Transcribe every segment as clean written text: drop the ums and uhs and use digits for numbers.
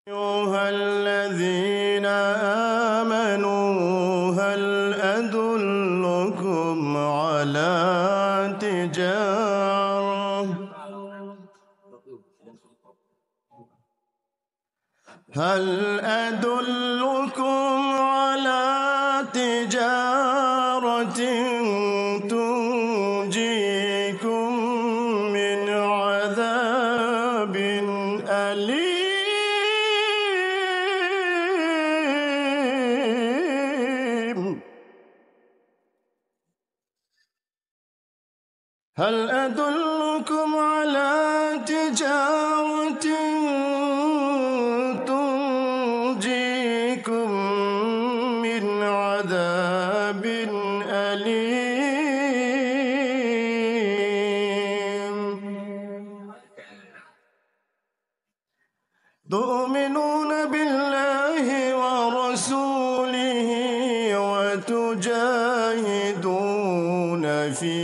أيها الذين آمنوا هل أدلكم على تجارة تنجيكم من عذاب أليم هل أدلكم على تجارة تنجيكم من عذاب أليم تؤمنون بالله ورسوله وتجاهدون في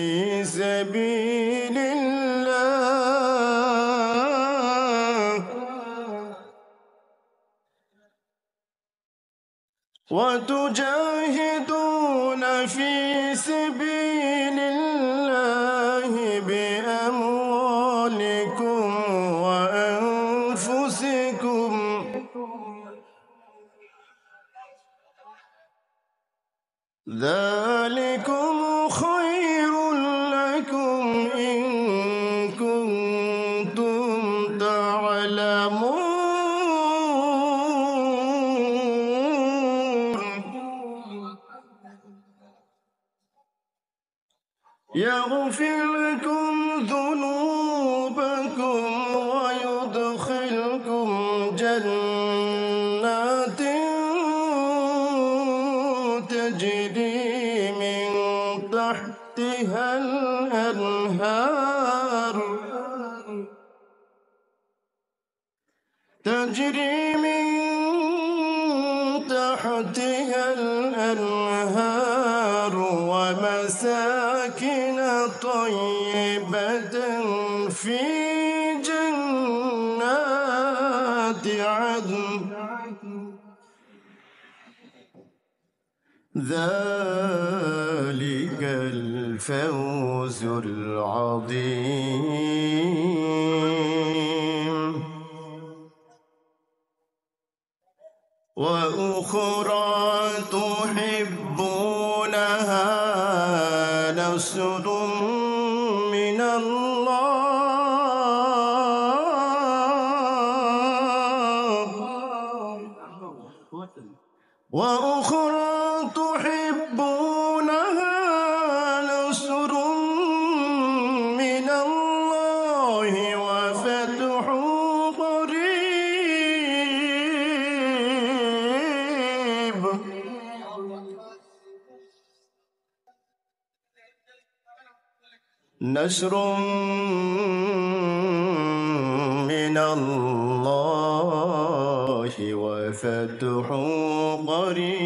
سبيل الله بأموالكم وأنفسكم ذلكم خير لكم إن كنتم تعلمون يغفر لكم ذنوبكم ويدخلكم جنات تجري من تحتها الأنهار ومساكن طيبة في جنات عدن ذلك الفوز العظيم وأخرى تحبونها نصر من الله وفتح قريب نصر من الله وفتح قريب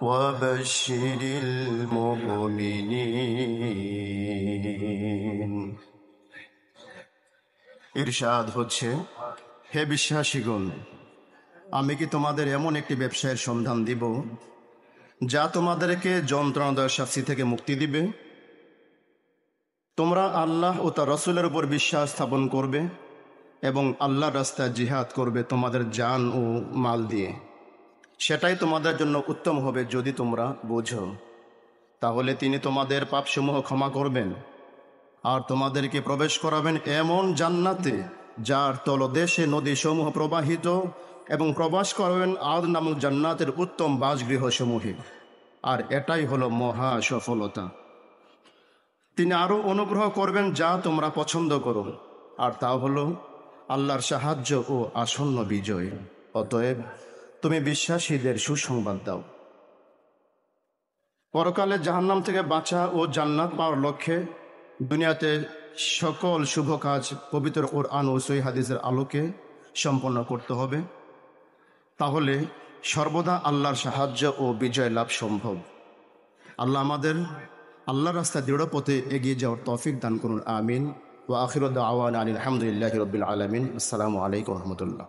وبشر المؤمنين ইরশাদ হচ্ছে, হে বিশ্বাসীগণ, আমি কি তোমাদের এমন একটি ব্যবসায়ের সন্ধান দিব যা তোমাদেরকে যন্ত্রণাদায়ক শাস্তি থেকে মুক্তি দিবে? তোমরা আল্লাহ ও তার রাসূলের উপর বিশ্বাস স্থাপন করবে এবং আল্লাহর রাস্তায় জিহাদ করবে তোমাদের জান ও মাল দিয়ে। সেটাই তোমাদের জন্য উত্তম হবে যদি তোমরা বোঝো। তাহলে তিনি তোমাদের পাপসমূহ ক্ষমা করবেন আর তোমাদেরকে প্রবেশ করাবেন এমন জান্নাতে যার তলদেশে নদীসমূহ প্রবাহিত, এবং প্রবাস করবেন আদ নামক জান্নাতের উত্তম বাসগৃহসমূহে। আর এটাই হলো মহা সফলতা। তিনি আরও অনুগ্রহ করবেন যা তোমরা পছন্দ করো, আর তা হলো আল্লাহর সাহায্য ও আসন্ন বিজয়। অতএব তুমি বিশ্বাসীদের সুসংবাদ দাও। পরকালে জাহান্নাম থেকে বাঁচা ও জান্নাত পাওয়ার লক্ষ্যে দুনিয়াতে সকল শুভ কাজ পবিত্র কোরআন ও সহিহ হাদিসের আলোকে সম্পন্ন করতে হবে। তাহলে সর্বদা আল্লাহর সাহায্য ও বিজয় লাভ সম্ভব। আল্লাহ আমাদের আল্লাহর রাস্তায় দৃঢ় পথে এগিয়ে যাওয়ার তৌফিক দান করুন, আমিন। ওয়া আখিরু দাওয়ানা আনিল হামদুলিল্লাহি রাব্বিল আলামিন। আসসালামু আলাইকুম ওয়া রাহমাতুল্লাহ।